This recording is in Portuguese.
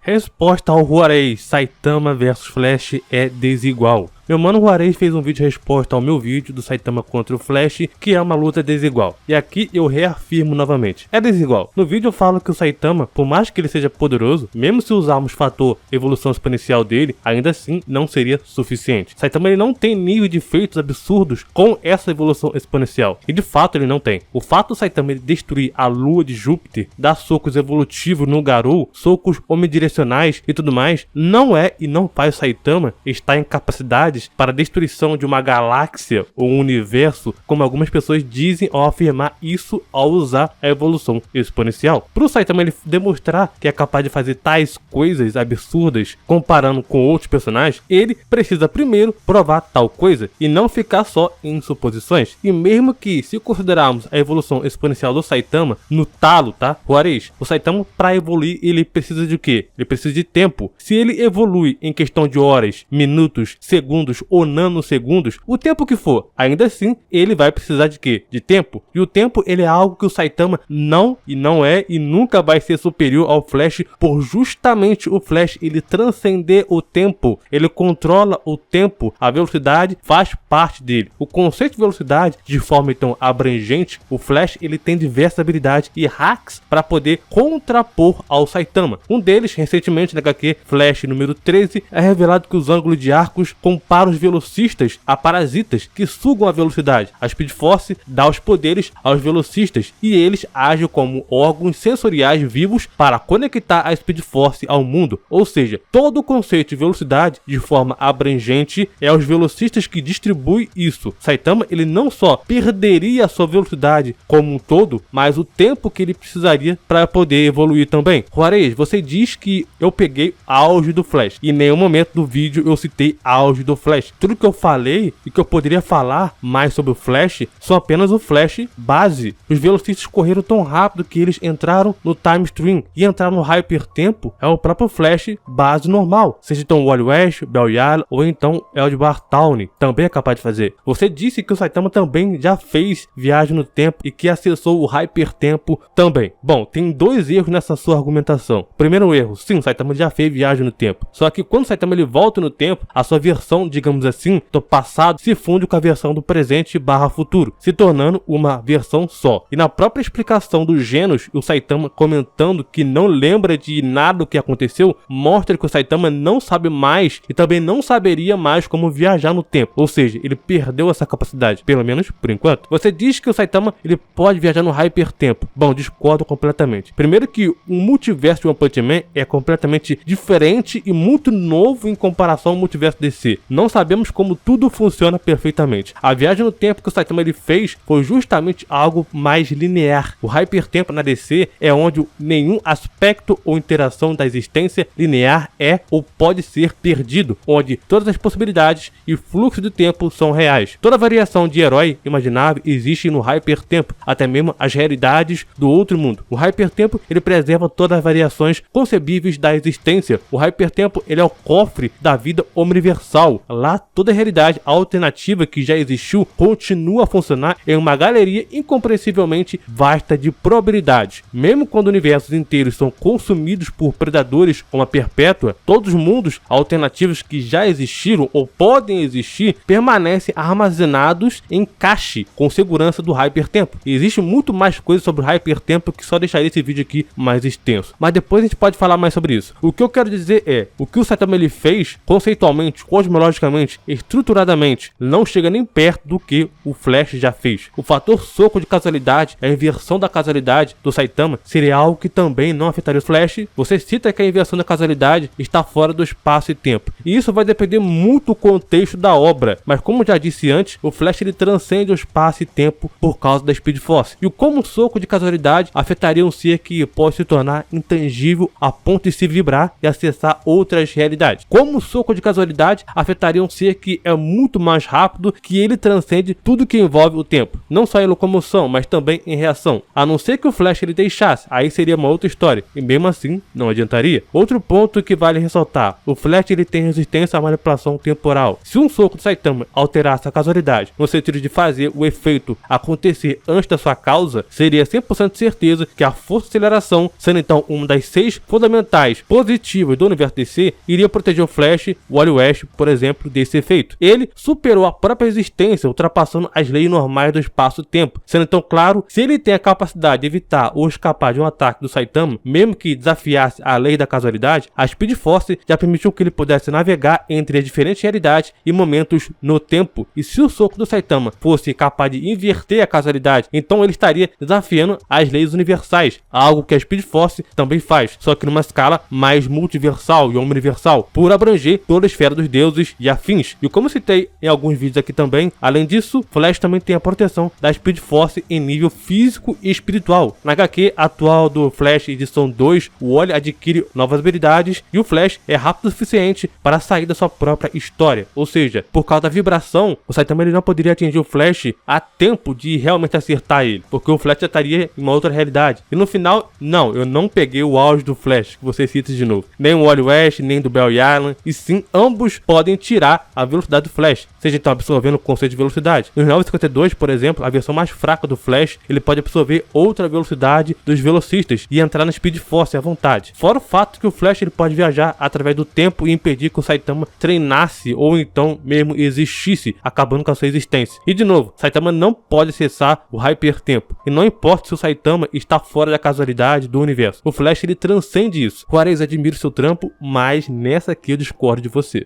Resposta ao Juarez: Saitama vs Flash é desigual. Meu mano Juarez fez um vídeo de resposta ao meu vídeo do Saitama contra o Flash, que é uma luta desigual. E aqui eu reafirmo novamente, é desigual. No vídeo eu falo que o Saitama, por mais que ele seja poderoso, mesmo se usarmos o fator evolução exponencial dele, ainda assim não seria suficiente. Saitama ele não tem nível de feitos absurdos com essa evolução exponencial. E de fato ele não tem. O fato do Saitama ele destruir a lua de Júpiter, dar socos evolutivos no Garou, socos omnidirecionais e tudo mais, não é e não faz o Saitama estar em capacidade para a destruição de uma galáxia ou um universo, como algumas pessoas dizem ao afirmar isso ao usar a evolução exponencial. Para o Saitama ele demonstrar que é capaz de fazer tais coisas absurdas comparando com outros personagens, ele precisa primeiro provar tal coisa e não ficar só em suposições. E mesmo que, se considerarmos a evolução exponencial do Saitama no talo, tá? Juarez, o Saitama para evoluir ele precisa de quê? Ele precisa de tempo. Se ele evolui em questão de horas, minutos, segundos ou nanosegundos, o tempo que for, ainda assim ele vai precisar de quê? De tempo. E o tempo ele é algo que o Saitama não é e nunca vai ser superior ao Flash, por justamente o Flash ele transcender o tempo, ele controla o tempo, a velocidade faz parte dele. O conceito de velocidade de forma então abrangente, o Flash ele tem diversas habilidades e hacks para poder contrapor ao Saitama. Um deles, recentemente na HQ Flash número 13, é revelado que os ângulos de arcos comparam os velocistas a parasitas que sugam a velocidade. A Speed Force dá os poderes aos velocistas e eles agem como órgãos sensoriais vivos para conectar a Speed Force ao mundo. Ou seja, todo o conceito de velocidade de forma abrangente é aos velocistas que distribui isso. Saitama ele não só perderia a sua velocidade como um todo, mas o tempo que ele precisaria para poder evoluir também. Juarez, você diz que eu peguei auge do Flash e em nenhum momento do vídeo eu citei auge do Flash. Tudo que eu falei e que eu poderia falar mais sobre o Flash são apenas o Flash base. Os velocistas correram tão rápido que eles entraram no Time Stream e entraram no Hypertempo é o próprio Flash base normal. Seja então o Wally West, Bell Yala ou então Eldbar Town também é capaz de fazer. Você disse que o Saitama também já fez viagem no tempo e que acessou o Hypertempo também. Bom, tem dois erros nessa sua argumentação. Primeiro erro, sim, o Saitama já fez viagem no tempo. Só que quando o Saitama ele volta no tempo, a sua versão, digamos assim, do passado se funde com a versão do presente barra futuro, se tornando uma versão só. E na própria explicação do Genos, o Saitama comentando que não lembra de nada do que aconteceu, mostra que o Saitama não sabe mais e também não saberia mais como viajar no tempo. Ou seja, ele perdeu essa capacidade, pelo menos por enquanto. Você diz que o Saitama ele pode viajar no Hypertempo. Bom, discordo completamente. Primeiro que o multiverso de One Punch Man é completamente diferente e muito novo em comparação ao multiverso DC. Não sabemos como tudo funciona perfeitamente. A viagem no tempo que o Saitama ele fez foi justamente algo mais linear. O Hypertempo na DC é onde nenhum aspecto ou interação da existência linear é ou pode ser perdido, onde todas as possibilidades e fluxo do tempo são reais. Toda variação de herói imaginável existe no Hypertempo, até mesmo as realidades do outro mundo. O Hypertempo ele preserva todas as variações concebíveis da existência. O Hypertempo ele é o cofre da vida universal. Lá toda a realidade alternativa que já existiu continua a funcionar em uma galeria incompreensivelmente vasta de probabilidades. Mesmo quando universos inteiros são consumidos por predadores como a Perpétua, todos os mundos alternativos que já existiram ou podem existir permanecem armazenados em cache com segurança do Hypertempo. Existe muito mais coisa sobre o Hypertempo que só deixaria esse vídeo aqui mais extenso, mas depois a gente pode falar mais sobre isso. O que eu quero dizer é, o que o Saitama ele fez conceitualmente, cosmologicamente, estruturadamente, não chega nem perto do que o Flash já fez. O fator soco de casualidade, a inversão da casualidade do Saitama, seria algo que também não afetaria o Flash. Você cita que a inversão da casualidade está fora do espaço e tempo, e isso vai depender muito do contexto da obra, mas como já disse antes, o Flash ele transcende o espaço e tempo por causa da Speed Force. E como o soco de casualidade afetaria um ser que pode se tornar intangível a ponto de se vibrar e acessar outras realidades? Como o soco de casualidade afetaria acrescentaria um ser que é muito mais rápido, que ele transcende tudo que envolve o tempo, não só em locomoção, mas também em reação. A não ser que o Flash ele deixasse, aí seria uma outra história, e mesmo assim não adiantaria. Outro ponto que vale ressaltar: o Flash ele tem resistência à manipulação temporal. Se um soco do Saitama alterasse a casualidade, no sentido de fazer o efeito acontecer antes da sua causa, seria 100% de certeza que a força de aceleração, sendo então uma das 6 fundamentais positivas do universo DC, iria proteger o Flash, o Wally West, por exemplo, desse efeito. Ele superou a própria existência, ultrapassando as leis normais do espaço-tempo, sendo então claro, se ele tem a capacidade de evitar ou escapar de um ataque do Saitama, mesmo que desafiasse a lei da casualidade, a Speed Force já permitiu que ele pudesse navegar entre as diferentes realidades e momentos no tempo. E se o soco do Saitama fosse capaz de inverter a casualidade, então ele estaria desafiando as leis universais, algo que a Speed Force também faz, só que numa escala mais multiversal e universal, por abranger toda a esfera dos deuses e afins. E como citei em alguns vídeos aqui também, além disso, Flash também tem a proteção da Speed Force em nível físico e espiritual. Na HQ atual do Flash edição 2, o Wally adquire novas habilidades e o Flash é rápido o suficiente para sair da sua própria história. Ou seja, por causa da vibração, o Saitama ele não poderia atingir o Flash a tempo de realmente acertar ele, porque o Flash já estaria em uma outra realidade. E no final, não, eu não peguei o auge do Flash, que você cita de novo. Nem o Wally West, nem do Barry Allen, e sim, ambos podem tirar a velocidade do Flash, seja então absorvendo o conceito de velocidade. No 952, por exemplo, a versão mais fraca do Flash, ele pode absorver outra velocidade dos velocistas e entrar na Speed Force à vontade. Fora o fato que o Flash ele pode viajar através do tempo e impedir que o Saitama treinasse ou então mesmo existisse, acabando com a sua existência. E de novo, Saitama não pode acessar o Hypertempo, e não importa se o Saitama está fora da casualidade do universo, o Flash ele transcende isso. Juarez, admiro seu trampo, mas nessa aqui eu discordo de você.